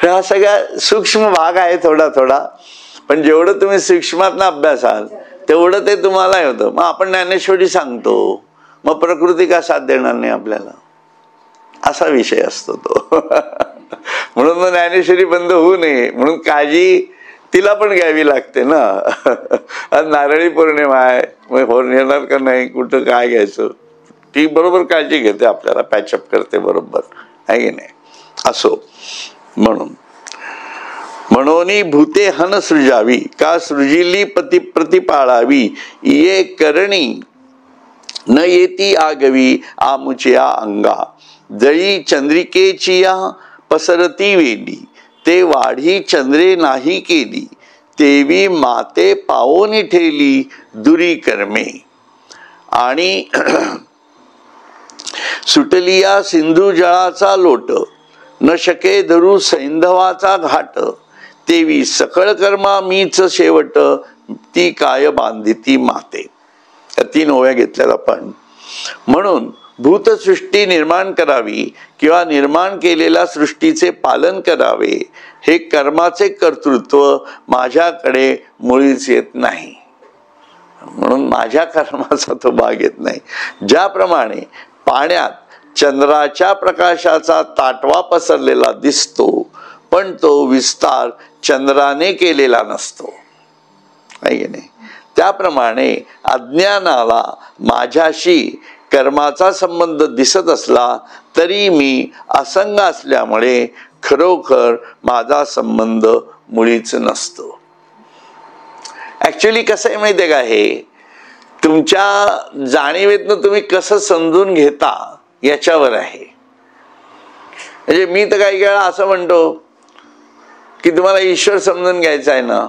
हा सगळा सूक्ष्म भाग आहे थोडा थोडा, पण जेवढं तुम्ही सूक्ष्मातनं अभ्यासाल तेवढं ते तुम्हाला होतं. मग आपण ज्ञानेश्वरी सांगतो, मग प्रकृती का साथ देणार नाही आपल्याला, असा विषय असतो तो. म्हणून मग ज्ञानेश्वरी बंद होऊ नये म्हणून काळजी तिला पण घ्यावी लागते ना. आज नारळी पौर्णिमा आहे, मग होऊन येणार का नाही, कुठं काय घ्यायचं, ती बरोबर काळजी घेते, आपल्याला पॅचअप करते बरोबर, आहे की नाही. असो, म्हणून भूते हन सृजावी, का सृजिली प्रतिपाळावी, ये करणी न येती आगवी आमुच्या अंगा, जळी चंद्रिकेचिया पसरती वेली, ते वाढी चंद्रे नाही केली, तेवी माते पावोनी ठेली दुरी कर्मे. आणि सुटलिया सिंधू जळाचा लोट, न शके धरू सैंधवाचा घाट, तेवी सकळ कर्मा मीच शेवट, ती काय बांधिती माते. या 3 ओव्या घेतल्यात आपण. म्हणून भूतसृष्टी निर्माण करावी किंवा निर्माण केलेल्या सृष्टीचे पालन करावे, हे कर्माचे कर्तृत्व माझ्याकडे मुळीच येत नाही. म्हणून माझ्या कर्माचा तो भाग येत नाही. ज्याप्रमाणे पाण्यात चंद्राच्या प्रकाशाचा ताटवा पसरलेला दिसतो, पण तो विस्तार चंद्राने केलेला नसतो, आहे की नाही. त्याप्रमाणे अज्ञानाला माझ्याशी कर्माचा संबंध दिसत असला तरी मी असंग असल्यामुळे खरोखर माझा संबंध मुळीच नसतो. ऍक्च्युली कसं आहे माहिती आहे का, हे तुमच्या जाणीवेतनं तुम्ही कसं समजून घेता याच्यावर आहे. म्हणजे मी तर काही वेळा असं म्हणतो की तुम्हाला ईश्वर समजून घ्यायचा आहे ना,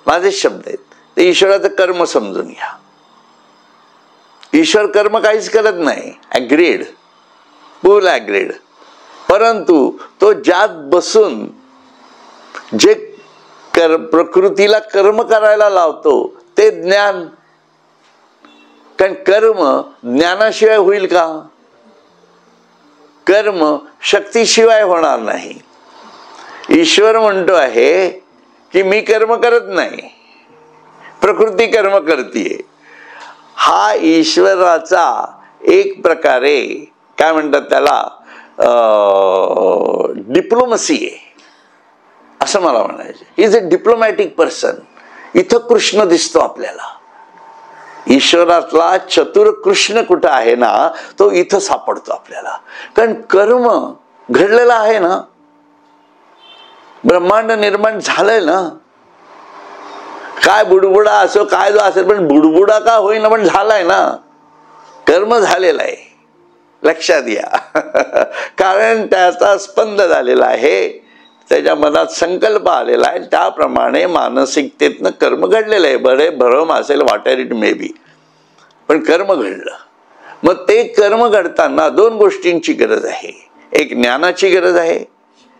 माझेच शब्द आहेत, ते ईश्वराचं कर्म समजून घ्या. ईश्वर कर्म काहीच करत नाही, ॲग्रीड, फुल ॲग्रीड. परंतु तो ज्यात बसून जे प्रकृतीला कर्म करायला लावतो ते ज्ञान, कारण कर्म ज्ञानाशिवाय होईल का? कर्म शक्तीशिवाय होणार नाही. ईश्वर म्हणतो आहे की मी कर्म करत नाही, प्रकृती कर्म करतीये. हा ईश्वराचा एक प्रकारे काय म्हणतात त्याला डिप्लोमसी आहे असं मला म्हणायचं. Is a diplomatic person. इथं कृष्ण दिसतो आपल्याला. ईश्वरातला चतुर कृष्ण कुठं आहे ना, तो इथं सापडतो आपल्याला. कारण कर्म घडलेला आहे ना, ब्रह्मांड निर्माण झालंय ना. काय बुडबुडा असो काय जो असेल, पण बुडबुडा का होईना पण झालाय ना, कर्म झालेला आहे. लक्षात घ्या. कारण त्याचा स्पंद झालेला आहे, त्याच्या मनात संकल्प आलेला आहे, त्याप्रमाणे मानसिकतेतनं कर्म घडलेलं आहे. बरे भरम असेल, what ever it may be, पण कर्म घडलं. मग ते कर्म घडताना दोन गोष्टींची गरज आहे. एक ज्ञानाची गरज आहे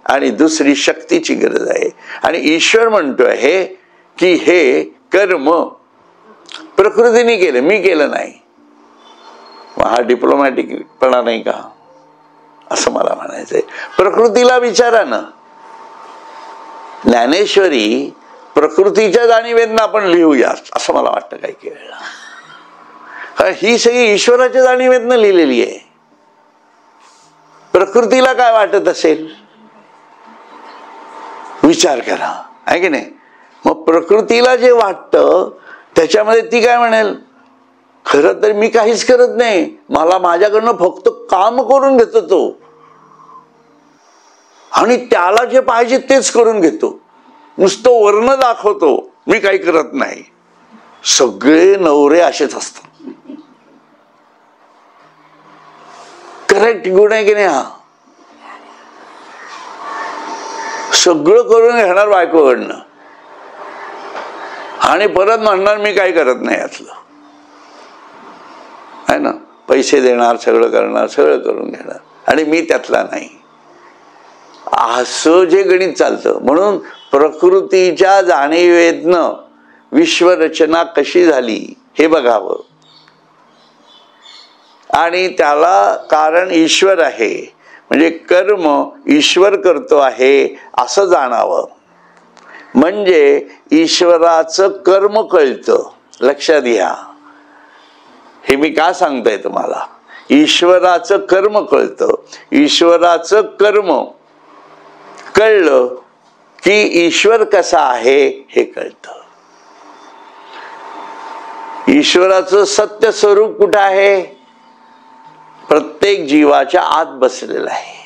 आणि दुसरी शक्तीची गरज आहे. आणि ईश्वर म्हणतो आहे की हे कर्म प्रकृतीने केलं, मी केलं नाही. हा डिप्लोमॅटिकपणा नाही का असं मला म्हणायचंय. प्रकृतीला विचारा ना. ज्ञानेश्वरी प्रकृतीच्या जाणीवेदना आपण लिहूया असं मला वाटतं काही वेळेला. कारण ही सगळी ईश्वराच्या जाणीवेदना लिहिलेली आहे. प्रकृतीला काय वाटत असेल विचार करा, आहे की नाही. मग प्रकृतीला जे वाटतं त्याच्यामध्ये ती काय म्हणेल, खरं तर मी काहीच करत नाही, मला माझ्याकडनं फक्त काम करून घेतो तो, आणि त्याला जे पाहिजे तेच करून घेतो, नुसतं वर्ण दाखवतो, मी काही करत नाही. सगळे नवरे असेच असतात. करेक्ट गुण आहे की नाही हा. सगळं करून घेणार बायकोकडनं आणि परत म्हणणार मी काही करत नाही यातलं, आहे ना. पैसे देणार, सगळं करणार, सगळं करून घेणार आणि मी त्यातला नाही, असं जे गणित चालतं. म्हणून प्रकृतीच्या जाणीवेतनं विश्वरचना कशी झाली हे बघावं आणि त्याला कारण ईश्वर आहे, म्हणजे कर्म ईश्वर करतो आहे असं जाणावं. म्हणजे ईश्वराचं कर्म कळतं. लक्षात घ्या, हे मी का सांगतोय तुम्हाला. ईश्वराचं कर्म कळतं. ईश्वराचं कर्म कळलं की ईश्वर कसा आहे हे कळतं. ईश्वराचं सत्य स्वरूप कुठं आहे, प्रत्येक जीवाच्या आत बसलेलं आहे.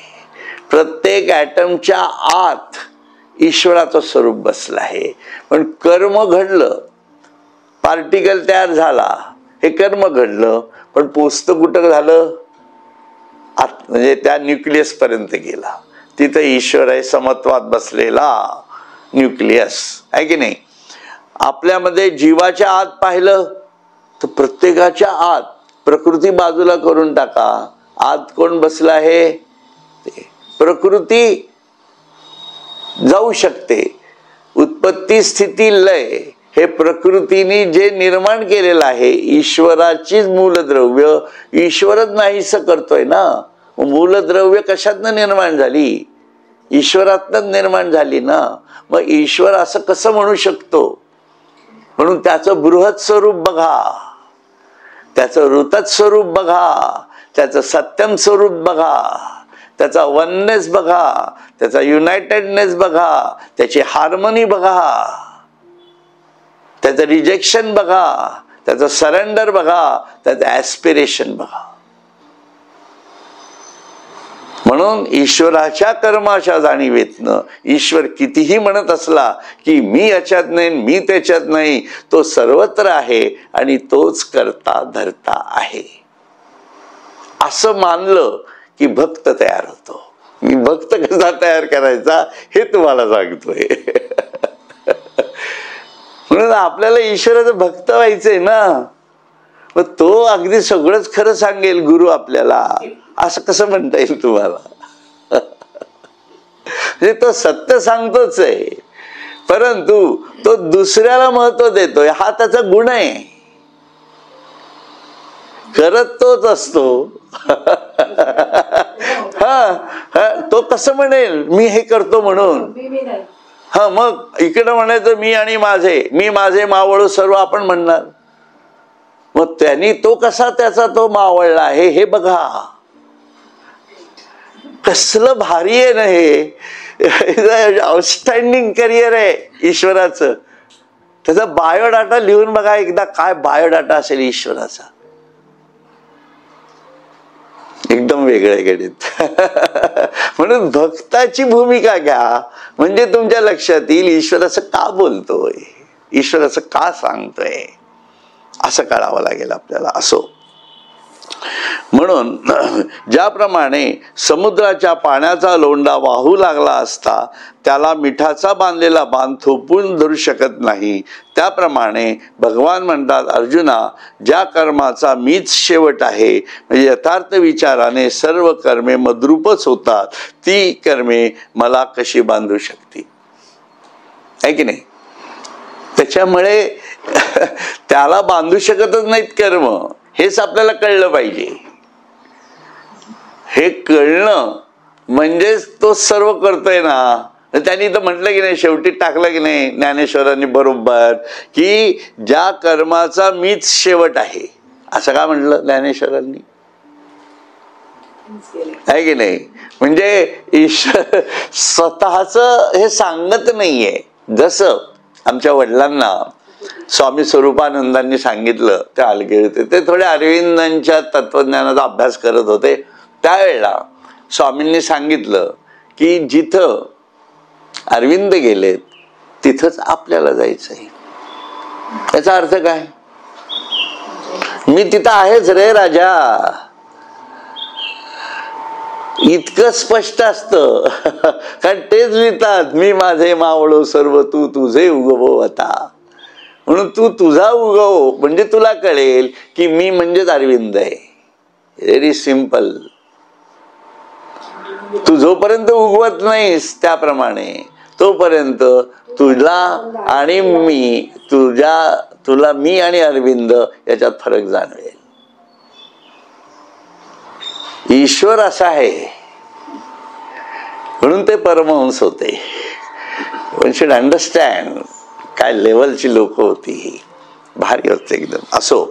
प्रत्येक ॲटमच्या आत ईश्वराचं स्वरूप बसलं आहे. पण कर्म घडलं, पार्टिकल तयार झाला, हे कर्म घडलं, पण पोचतं कुठं झालं, आत म्हणजे त्या न्यूक्लियस पर्यंत गेला. तिथं ईश्वर आहे, समत्वात बसलेला न्यूक्लियस, आहे की नाही. आपल्यामध्ये जीवाच्या आत पाहिलं तर प्रत्येकाच्या आत, प्रकृती बाजूला करून टाका, आत कोण बसला आहे, प्रकृती जाऊ शकते. उत्पत्ती स्थिती लय हे प्रकृतीने जे निर्माण केलेलं आहे, ईश्वराचीच मूलद्रव्य ईश्वरच नाहीस करतोय ना. मूलद्रव्य कशातनं निर्माण झाली, ईश्वरातनं निर्माण झाली ना. मग ईश्वर असं कसं म्हणू शकतो. म्हणून त्याचं बृहत स्वरूप बघा, त्याचं ऋतत स्वरूप बघा, त्याचं सत्यम स्वरूप बघा, त्याचा वननेस बघा, त्याचा युनायटेडनेस बघा, त्याची हार्मनी बघा, त्याचं रिजेक्शन बघा, त्याचं सरेंडर बघा, त्याचं ॲस्पिरेशन बघा. म्हणून ईश्वराच्या कर्माच्या जाणीवेतनं ईश्वर कितीही म्हणत असला की मी याच्यात नाही, मी त्याच्यात नाही, तो सर्वत्र आहे आणि तोच करता धरता आहे असं मानलं की भक्त तयार होतो. मी भक्त कसा तयार करायचा हे तुम्हाला सांगतोय. म्हणून आपल्याला ईश्वराचं भक्त व्हायचंय ना. मग तो अगदी सगळंच खरं सांगेल गुरु आपल्याला, असं कसं म्हणता येईल तुम्हाला. म्हणजे तो सत्य सांगतोच आहे, परंतु तो दुसऱ्याला महत्व देतोय, हा त्याचा गुण आहे. करत तोच असतो. तो कसं म्हणेल मी हे करतो म्हणून? मग इकडं म्हणायचं मी माझे मावळू सर्व आपण म्हणणार. मग त्यांनी तो कसा त्याचा तो मावळला आहे हे बघा. कसलं भारी आहे ना हे. आउटस्टँडिंग करिअर आहे ईश्वराचं. त्याचा बायोडाटा लिहून बघा एकदा, काय बायोडाटा असेल ईश्वराचा. एकदम वेगळे गणित. म्हणून भक्ताची भूमिका घ्या, म्हणजे तुमच्या लक्षात येईल ईश्वर असं का बोलतोय, ईश्वर असं का सांगतोय, असं कळावं लागेल आपल्याला. असो, म्हणून ज्याप्रमाणे समुद्राच्या पाण्याचा लोंढा वाहू लागला असता त्याला मिठाचा बांधलेला बांध थोपून धरू शकत नाही, त्याप्रमाणे भगवान म्हणतात, अर्जुना, ज्या कर्माचा मीच शेवट आहे, म्हणजे यथार्थ विचाराने सर्व कर्मे मद्रूपच होतात, ती कर्मे मला कशी बांधू शकतील? आहे की नाही? त्याच्यामुळे त्याला बांधू शकतच नाहीत कर्म, हेच आपल्याला कळलं पाहिजे. हे कळणं म्हणजेच तो सर्व करतोय ना. त्यांनी तर म्हटलं की नाही, शेवटी टाकलं की नाही ज्ञानेश्वरांनी बरोबर, की ज्या कर्माचा मीच शेवट आहे. असं का म्हटलं ज्ञानेश्वरांनी? आहे की नाही? म्हणजे ईश्वर स्वतःच हे सांगत नाहीये. जसं आमच्या वडिलांना स्वामी स्वरूपानंदांनी सांगितलं, ते आलगे होते, ते थोडे अरविंदांच्या तत्वज्ञानाचा अभ्यास करत होते. त्यावेळेला स्वामींनी सांगितलं की जिथं अरविंद गेलेत तिथंच आपल्याला जायचंय. याचा अर्थ काय? मी तिथं आहेच रे राजा, इतकं स्पष्ट असतं. कारण तेच लिहितात, मी माझे मावळो सर्व तू तुझे उगवो आता. म्हणून तू तुझा उगव, म्हणजे तुला कळेल की मी म्हणजेच अरविंद आहे. Very simple. तू जोपर्यंत उगवत नाहीस त्याप्रमाणे, तोपर्यंत तुला आणि मी, तुला मी आणि अरविंद याच्यात फरक जाणवेल. ईश्वर असा आहे म्हणून ते परमहंस होते. वन शुड अंडरस्टँड काय लेवलची लोक होती ही, भारी होते एकदम. असो,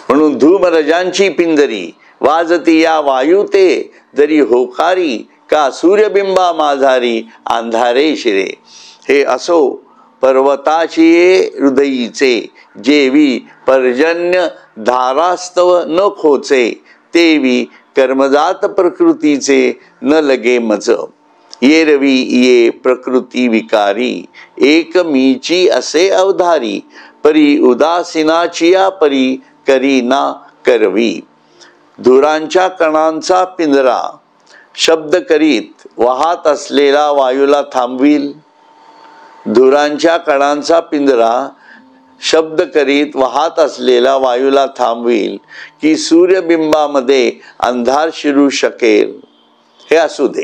म्हणून धूमरजांची पिंजरी वाजती या वायू ते, जरी होकारी का सूर्यबिंबा माझारी अंधारे शिरे. हे असो पर्वताची हृदयीचे, जेवी पर्जन्य धारास्तव न खोचे, तेवी कर्मजात प्रकृतीचे न लगे मज. ये रवी ये प्रकृती विकारी, एक मीची असे अवधारी, परी उदासीनाची या परी करी ना करवी. धुरांच्या कणांचा पिंजरा शब्द करीत वाहत असलेला वायूला थांबविल. धुरांच्या कणांचा पिंजरा शब्द करीत वाहत असलेला वायूला थांबविल, की सूर्यबिंबामध्ये अंधार शिरू शकेल. हे असू दे.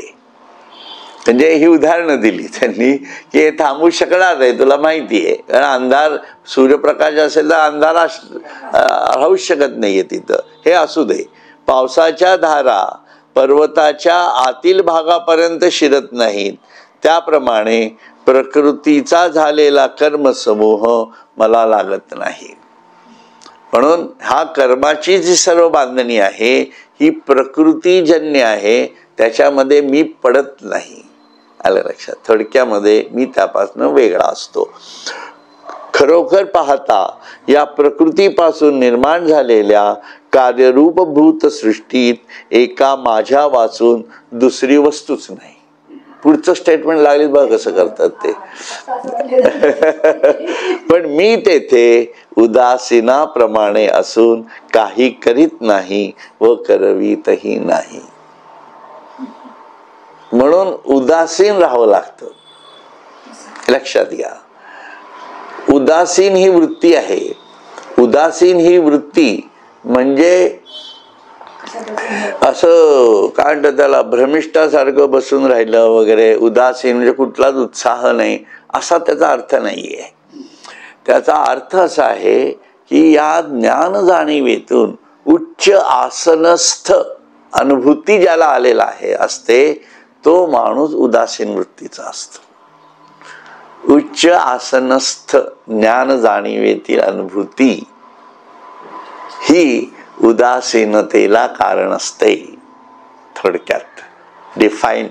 म्हणजे ही उदाहरणं दिली त्यांनी की हे थांबू शकणार नाही, तुला माहिती आहे. कारण अंधार, सूर्यप्रकाश असेल तर अंधार राहू शकत नाहीये तिथं. हे असू दे. पावसाच्या धारा पर्वताच्या आतील भागापर्यंत शिरत नाहीत, त्याप्रमाणे प्रकृतीचा झालेला कर्मसमूह मला लागत नाही. म्हणून हा कर्माची जी सर्व बांधणी आहे ही प्रकृतीजन्य आहे, त्याच्यामध्ये मी पडत नाही. आलं लक्षात? थोडक्यामध्ये मी त्यापासून वेगळा असतो. खरोखर पाहता या प्रकृतीपासून निर्माण झालेल्या कार्यरूप भूत सृष्टीत एका माझ्या वाचून दुसरी वस्तूच नाही. पुढचं स्टेटमेंट लागली बघ कसं करतात ते. पण मी तेथे उदासीनाप्रमाणे असून काही करीत नाही व करवीतही नाही. म्हणून उदासीन राहावं लागतं. लक्षात घ्या, उदासीन ही वृत्ती आहे. उदासीन ही वृत्ती म्हणजे असं काय म्हणतात त्याला, भ्रमिष्ठासारखं बसून राहिलं वगैरे. उदासीन म्हणजे कुठलाच उत्साह नाही, असा त्याचा अर्थ नाहीये. त्याचा अर्थ असा आहे की या ज्ञान जाणीवेतून उच्च आसनस्थ अनुभूती ज्याला आलेला असते तो माणूस उदासीन वृत्तीचा असतो. उच्च आसनस्थ ज्ञान जाणीवेतील अनुभूती ही उदासीनतेला कारण असते. थोडक्यात डिफाईन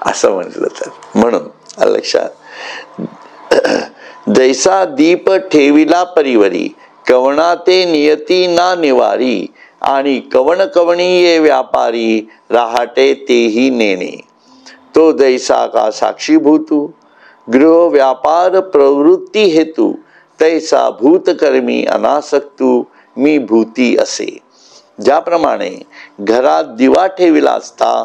असं म्हटलं तर. म्हणून लक्षात, जैसा दीप ठेविला परिवरी, कवणा ते नियती ना निवारी, आणि कवण कवणीये व्यापारी, राहटे तेही नेणे. तो जैसा का साक्षीभूतू, गृह व्यापार प्रवृत्ती हेतू, तैसा भूतकर्मी अनासक्तू, मी भूती असे. ज्याप्रमाणे घरात दिवा ठेविला असता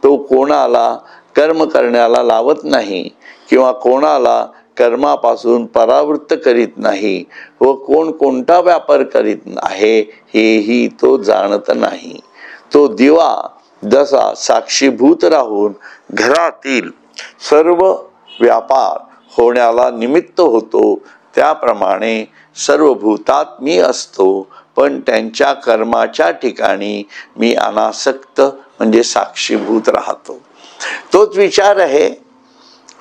तो कोणाला कर्म करण्याला लावत नाही किंवा कोणाला कर्मापासून परावृत्त करीत नाही व कोण कोणता व्यापार करीत आहे हेही तो जाणत नाही. तो दिवा जसा साक्षीभूत राहून घरातील सर्व व्यापार होण्याला निमित्त होतो, त्याप्रमाणे सर्व भूतात मी असतो, पण त्यांच्या कर्माच्या ठिकाणी मी अनासक्त म्हणजे साक्षीभूत राहतो. तोच विचार आहे,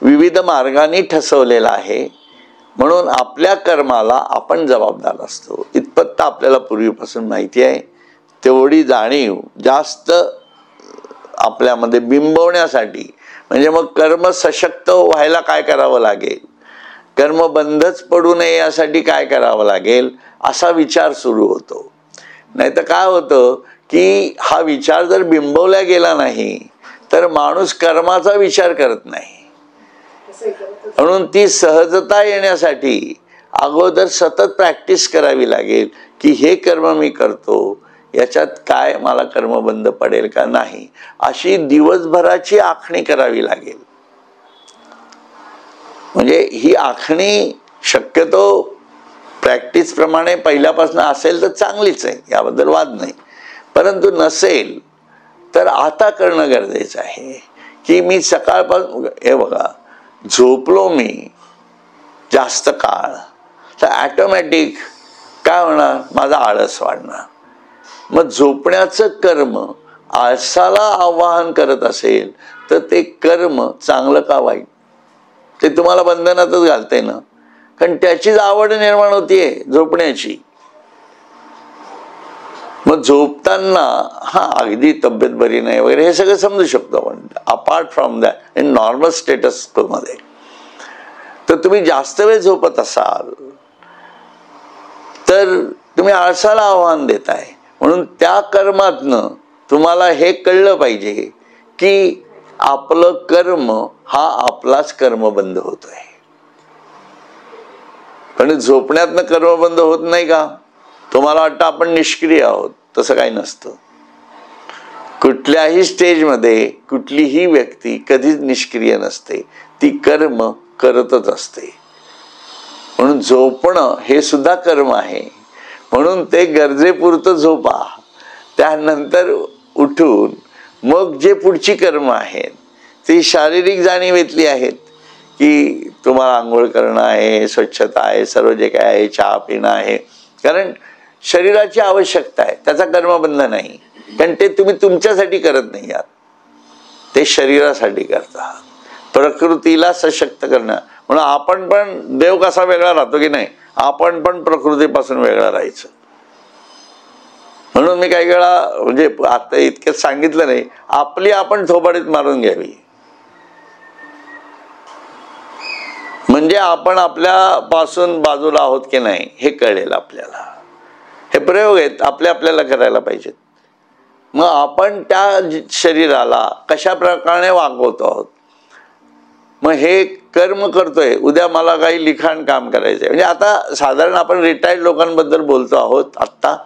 विविध मार्गाने ठसवलेला आहे. म्हणून आपल्या कर्माला आपण जबाबदार असतो. इतपत आपल्याला पूर्वीपासून माहिती आहे. तेवढी जाणीव जास्त आपल्यामध्ये बिंबवण्यासाठी, म्हणजे मग कर्म सशक्त व्हायला काय करावं लागेल, कर्म बंधच पडू नये यासाठी काय करावं लागेल, असा विचार सुरू होतो. नाही तर काय होतं की हा विचार जर बिंबवला गेला नाही तर माणूस कर्माचा विचार करत नाही. म्हणून ती सहजता येण्यासाठी अगोदर सतत प्रॅक्टिस करावी लागेल की हे कर्म मी करतो, याच्यात काय मला कर्मबंध पडेल का नाही, अशी दिवसभराची आखणी करावी लागेल. म्हणजे ही आखणी शक्यतो प्रॅक्टिस प्रमाणे पहिल्यापासून असेल तर चांगलीच आहे, याबद्दल वाद नाही. परंतु नसेल तर आता करणं गरजेचं आहे की मी सकाळपासून, हे बघा, झोपलो मी जास्त काळ तर ॲटोमॅटिक काय होणार, माझा आळस वाढणार. मग झोपण्याचं कर्म आळसाला आवाहन करत असेल तर ते कर्म चांगलं का वाईट, ते तुम्हाला बंधनातच घालते ना. कारण त्याचीच आवड निर्माण होतीये झोपण्याची. मग झोपताना हा अगदी तब्येत बरी नाही वगैरे हे सगळं समजू शकतो आपण, apart from that in normal status मध्ये. तर तुम्ही जास्त वेळ झोपत असाल तर तुम्ही आळसाला आव्हान देताय. म्हणून त्या कर्मातनं तुम्हाला हे कळलं पाहिजे की आपलं कर्म हा आपलाच कर्मबंध होतोय. पण झोपण्यातनं कर्मबंध होत नाही का? तुम्हाला वाटतं आपण निष्क्रिय आहोत, तसं काही नसतं. कुठल्याही स्टेजमध्ये कुठलीही व्यक्ती कधीच निष्क्रिय नसते, ती कर्म करतच असते. म्हणून झोपणं हे सुद्धा कर्म आहे. म्हणून ते गरजेपुरतं झोपा, त्यानंतर उठून मग जे पुढची कर्म आहेत ती शारीरिक जाणीवेतली आहेत की तुम्हाला आंघोळ करणं आहे, स्वच्छता आहे, सर्व जे काय आहे, चहा पिणं आहे, कारण शरीराची आवश्यकता आहे, त्याचा कर्मबंध नाही. कारण ते तुम्ही तुमच्यासाठी करत नाही आहात, ते शरीरासाठी करता, प्रकृतीला सशक्त करणं. म्हणून आपण पण देव कसा वेगळा राहतो की नाही, आपण पण प्रकृतीपासून वेगळा राहायचं. म्हणून मी काही वेळा म्हणजे आता इतक्यात सांगितलं नाही, आपली आपण थोबाडीत मारून घ्यावी, म्हणजे आपण आपल्या पासून बाजूला आहोत की नाही हे कळेल आपल्याला. हे प्रयोग आहेत, आपल्याला करायला पाहिजेत. मग आपण त्या शरीराला कशा प्रकारे वागवतो आहोत. मग हे कर्म करतोय, उद्या मला काही लिखाण काम करायचंय, म्हणजे आता साधारण आपण रिटायर्ड लोकांबद्दल बोलतो आहोत. आत्ता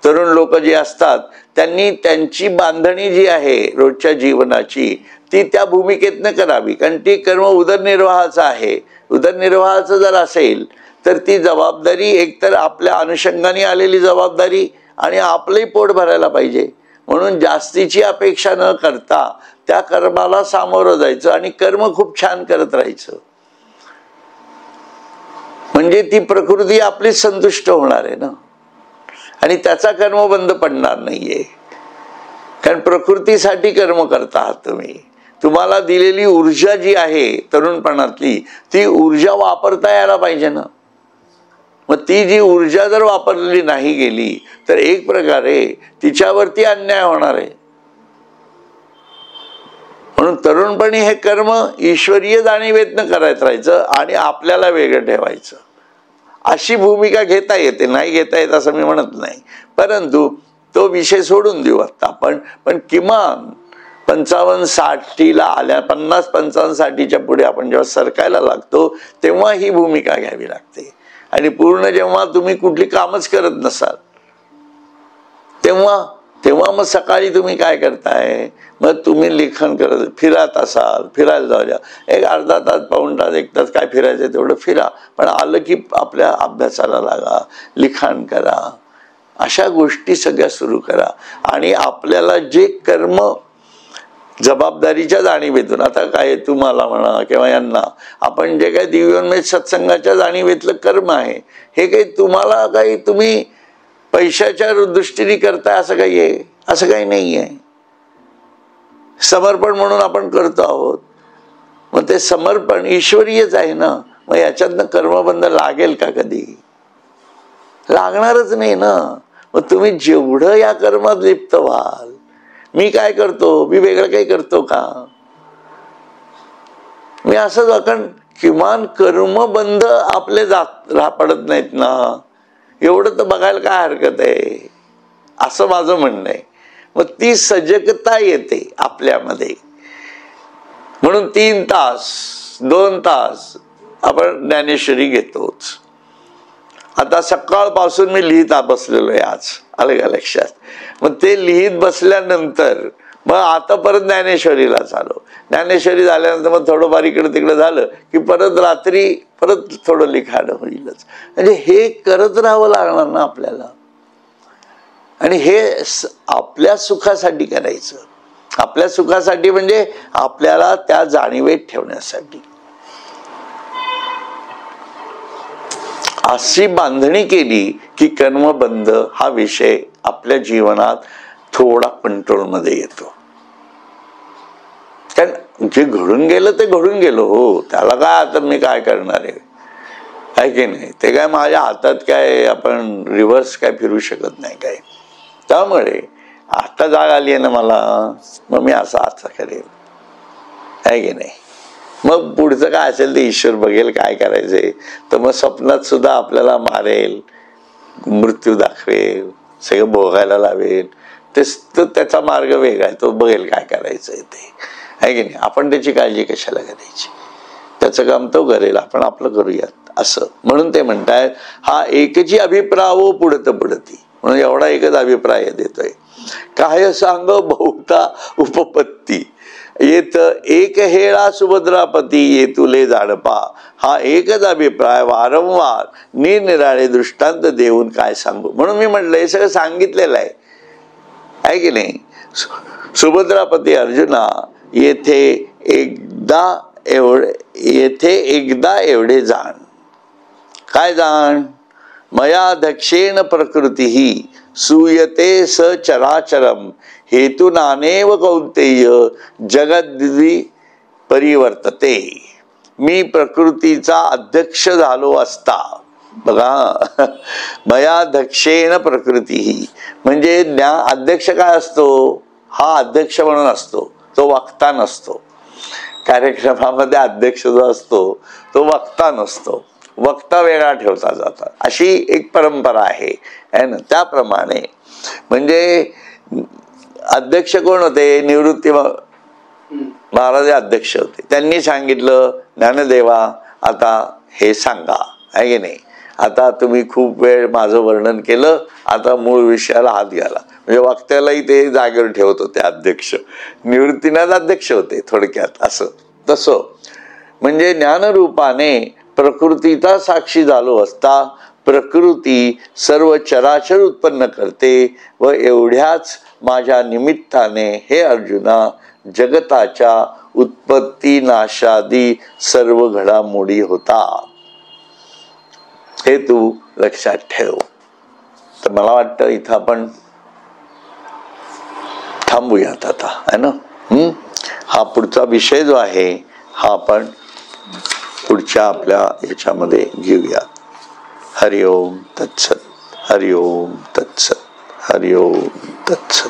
तरुण लोक जे असतात त्यांनी त्यांची बांधणी जी आहे रोजच्या जीवनाची ती त्या भूमिकेतनं करावी, कारण ती कर्म उदरनिर्वाहाचं आहे. उदरनिर्वाहाचं जर असेल तर ती जबाबदारी एकतर आपल्या अनुषंगाने आलेली जबाबदारी आणि आपलंही पोट भरायला पाहिजे. म्हणून जास्तीची अपेक्षा न करता त्या कर्माला सामोरं जायचं आणि कर्म खूप छान करत राहायचं, म्हणजे ती प्रकृती आपली संतुष्ट होणार आहे ना. आणि त्याचा कर्म बंद पडणार नाहीये. कारण प्रकृतीसाठी कर्म करता आहात तुम्ही. तुम्हाला दिलेली ऊर्जा जी आहे तरुणपणातली, ती ऊर्जा वापरता यायला पाहिजे ना. मग ती जी ऊर्जा जर वापरलेली नाही गेली तर एक प्रकारे तिच्यावरती अन्याय होणार आहे. म्हणून तरुणपणी हे कर्म ईश्वरीय जाणीवेतनं करायचं राहायचं आणि आपल्याला वेगळं ठेवायचं. अशी भूमिका घेता येते, नाही घेता येत असं मी म्हणत नाही, परंतु तो विषय सोडून देऊ आता आपण. पण किमान 55-60ला आल्या, 50-55-60च्या पुढे आपण जेव्हा सरकायला लागतो तेव्हा ही भूमिका घ्यावी लागते. आणि पूर्ण जेव्हा तुम्ही कुठली कामच करत नसाल तेव्हा मग सकाळी तुम्ही काय करताय, मग तुम्ही लिखाण करत फिरत असाल, फिरायला जाऊया, एक अर्धा तास, पाऊण तास, एक तास काय फिरायचं तेवढं फिरा, पण आलं की आपल्या अभ्यासाला लागा, लिखाण करा, अशा गोष्टी सगळ्या सुरू करा. आणि आपल्याला जे कर्म जबाबदारीच्या जाणीवेतून, आता काय तुम्हाला म्हणा किंवा यांना, आपण जे काही दिव्योन्मेष सत्संगाच्या जाणीवेतलं कर्म आहे हे काही तुम्हाला काही तुम्ही पैशाच्या दृष्टीने करताय असं काही आहे, असं काही नाही आहे. समर्पण म्हणून आपण करतो आहोत. मग ते समर्पण ईश्वरीयच आहे ना. मग याच्यातनं कर्मबंध लागेल का कधी? लागणारच नाही ना. मग तुम्ही जेवढं या कर्मात लिप्त व्हाल, मी काय करतो, मी वेगळं काही करतो का, मी असंच आपण किमान कर्मबंध आपले पडत नाहीत ना, एवढं तर बघायला काय हरकत आहे, असं माझं म्हणणं आहे. मग ती सजगता येते आपल्यामध्ये. म्हणून 3 तास 2 तास आपण ज्ञानेश्वरी घेतोच. आता सकाळपासून मी लिहित बसलेलो आहे आज, आलं का लक्षात. मग ते लिहित बसल्यानंतर मग आता परत ज्ञानेश्वरीला चालू. ज्ञानेश्वरी झाल्यानंतर मग थोडंफार इकडे तिकडे झालं की परत रात्री परत थोडं लिखाण होईलच. म्हणजे हे करत राहावं लागणार ना आपल्याला. आणि हे आपल्या सुखासाठी करायचं. आपल्या सुखासाठी म्हणजे आपल्याला त्या जाणीवेत ठेवण्यासाठी. अशी बांधणी केली की कर्मबंध हा विषय आपल्या जीवनात थोडा कंट्रोलमध्ये येतो. कारण जे घडून गेलं ते घडून गेलो, हो, त्याला काय आता मी काय करणार आहे की नाही. ते काय माझ्या हातात काय आपण रिव्हर्स काय फिरू शकत नाही काय. त्यामुळे आता जाग आली आहे ना मला, मग मी असं करेल, आहे की नाही. मग पुढचं काय असेल ते ईश्वर बघेल काय करायचंय. तर मग स्वप्नात सुद्धा आपल्याला मारेल, मृत्यू दाखवेल, सगळं भोगायला लावेल. तो त्याचा मार्ग वेगळा आहे, तो बघेल काय करायचंय ते, आहे की नाही. आपण त्याची काळजी कशाला करायची, त्याचं काम तो करेल, आपण आपलं करूयात असं. म्हणून ते म्हणतायत हा एकची अभिप्रायो पुढत पुढती. म्हणून एवढा एकच अभिप्राय देतोय. काय सांग बहुता उपपत्ती येत एक हेळा सुभद्रापती येतुले जाणपा. हा एकच अभिप्राय वारंवार निरनिराळे दृष्टांत देऊन काय सांगू. म्हणून मी म्हटलं हे सगळं सांगितलेलं आहे की नाही. सुभद्रापती अर्जुना येथे एकदा एवढे जाण. काय जाण? मया दक्षेण प्रकृती सूयते स चराचरम हेतु नानेव कौंतेय जगद्दि परिवर्तते. मी प्रकृतीचा अध्यक्ष झालो असता, बघा, मया दक्षेण प्रकृती म्हणजे अध्यक्ष काय असतो, हा अध्यक्ष म्हणून असतो, तो वक्ता नसतो. कार्यक्रमामध्ये अध्यक्ष जो असतो तो वक्ता नसतो, वक्ता वेगळा ठेवता जातात. अशी एक परंपरा आहे ना. त्याप्रमाणे म्हणजे अध्यक्ष कोण होते? निवृत्ती महाराज अध्यक्ष होते. त्यांनी सांगितलं ज्ञानदेवा आता हे सांगा, आहे की नाही. आता तुम्ही खूप वेळ माझं वर्णन केलं, आता मूळ विषयाला हात घाला. म्हणजे वक्त्यालाही ते जागेवर ठेवत होते अध्यक्ष. निवृत्तीनाथ अध्यक्ष होते थोडक्यात असं. तसं म्हणजे ज्ञानरूपाने प्रकृतीचा साक्षी झालो असता प्रकृती सर्व चराचर उत्पन्न करते व एवढ्याच माझ्या निमित्ताने हे अर्जुना जगताच्या उत्पत्ती नाशादी सर्व घडामोडी होता. हे तू लक्षात ठेव. तर मला वाटतं इथं आपण थांबूयात आता, है ना. हा पुढचा विषय जो आहे हा आपण पुढच्या आपल्या याच्यामध्ये घेऊया. हरिओम तत्सत. हरिओम तत्सत. हरिओम तत्सत.